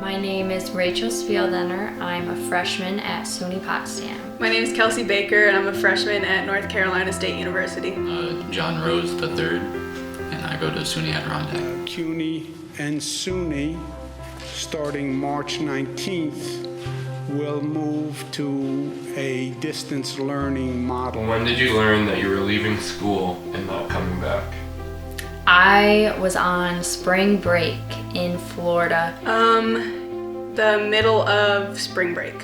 My name is Rachel Spieldenner. I'm a freshman at SUNY Potsdam. My name is Kelsey Baker, and I'm a freshman at North Carolina State University. John Rose III, and I go to SUNY Adirondack. CUNY and SUNY, starting March 19th, will move to a distance learning model. When did you learn that you were leaving school and not coming back? I was on spring break in Florida. The middle of spring break.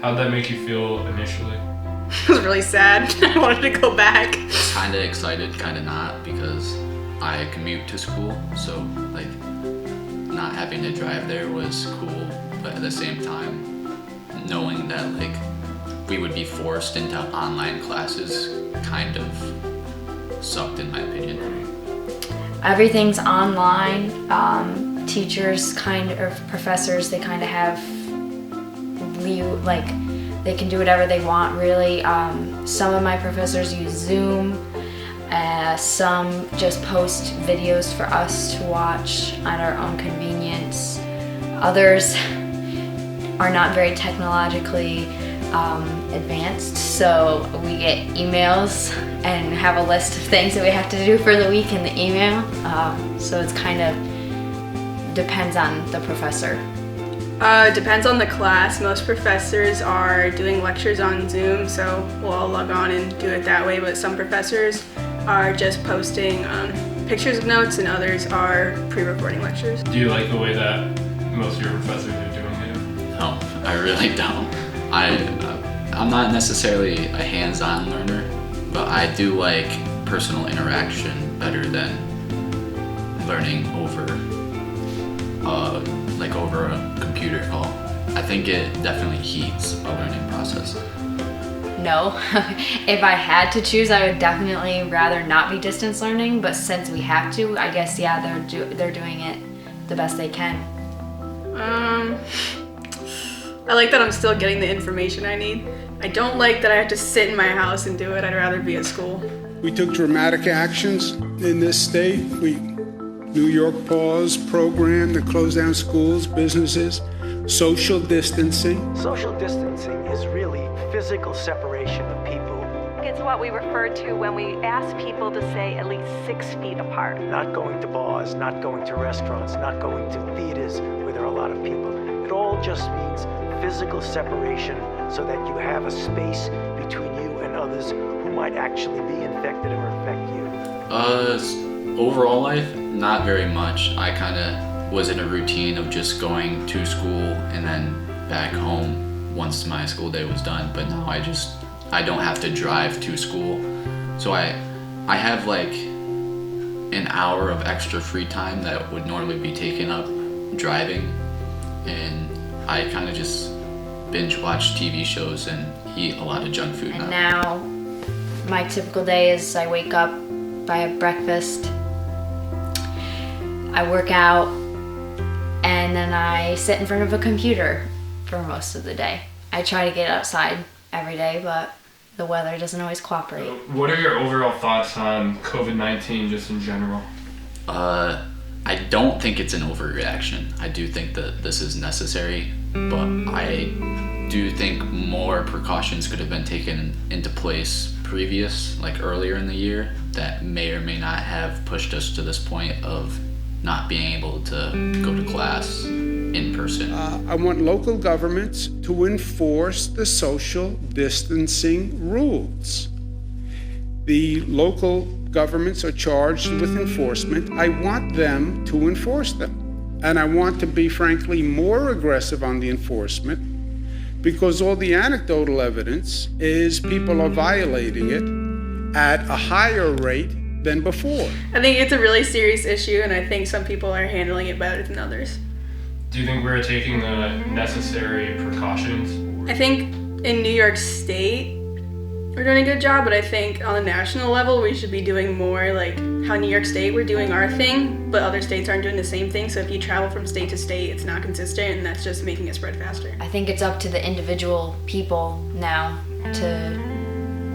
How'd that make you feel initially? It was really sad. I wanted to go back. Kind of excited, kind of not, because I commute to school, so like not having to drive there was cool, but at the same time, knowing that like we would be forced into online classes kind of sucked in my opinion. Everything's online. Teachers professors, they kind of have they can do whatever they want really. Some of my professors use Zoom. Some just post videos for us to watch at our own convenience. Others are not very technologically advanced, so we get emails and have a list of things that we have to do for the week in the email. So it's kind of depends on the professor. Depends on the class. Most professors are doing lectures on Zoom, so we'll all log on and do it that way, but some professors are just posting pictures of notes, and others are pre-recording lectures. Do you like the way that most of your professors are doing it? No, I really don't. I'm not necessarily a hands-on learner, but I do like personal interaction better than learning over over a computer call. I think it definitely heats a learning process. No. If I had to choose, I would definitely rather not be distance learning, but since we have to, I guess, yeah, they're doing it the best they can. I like that I'm still getting the information I need. I don't like that I have to sit in my house and do it. I'd rather be at school. We took dramatic actions in this state. New York paused program to close down schools, businesses, social distancing. Social distancing is really physical separation of people. It's what we refer to when we ask people to stay at least 6 feet apart. Not going to bars, not going to restaurants, not going to theaters where there are a lot of people. It all just means physical separation so that you have a space between you and others who might actually be infected or affect you. Overall life, not very much. I kind of was in a routine of just going to school and then back home once my school day was done, but now I don't have to drive to school. So I have like an hour of extra free time that would normally be taken up driving, and I kind of just binge watch TV shows and eat a lot of junk food and now my typical day is I wake up, I have breakfast, I work out, and then I sit in front of a computer for most of the day. I try to get outside every day, but the weather doesn't always cooperate. What are your overall thoughts on COVID-19 just in general? I don't think it's an overreaction. I do think that this is necessary, but I do think more precautions could have been taken into place earlier in the year, that may or may not have pushed us to this point of not being able to go to class in person. I want local governments to enforce the social distancing rules. The local governments are charged with enforcement. I want them to enforce them. And I want to be, frankly, more aggressive on the enforcement, because all the anecdotal evidence is people are violating it at a higher rate than before. I think it's a really serious issue, and I think some people are handling it better than others. Do you think we're taking the necessary precautions? I think in New York State, we're doing a good job, but I think on a national level, we should be doing more, like how New York State, we're doing our thing, but other states aren't doing the same thing. So if you travel from state to state, it's not consistent, and that's just making it spread faster. I think it's up to the individual people now to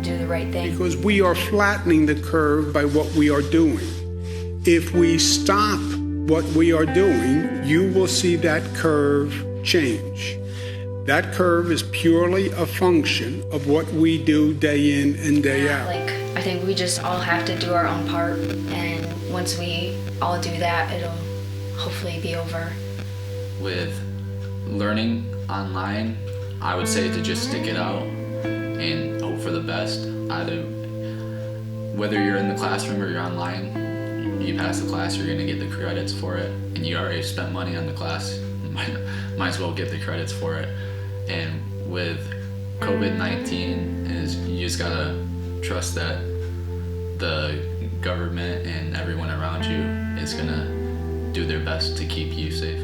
do the right thing. Because we are flattening the curve by what we are doing. If we stop what we are doing, you will see that curve change. That curve is purely a function of what we do day in and day out. Like, I think we just all have to do our own part, and once we all do that, it'll hopefully be over. With learning online, I would say to just stick it out and hope for the best. Either whether you're in the classroom or you're online, you pass the class, you're gonna get the credits for it, and you already spent money on the class, might as well get the credits for it. And with COVID-19, is you just gotta trust that the government and everyone around you is gonna do their best to keep you safe.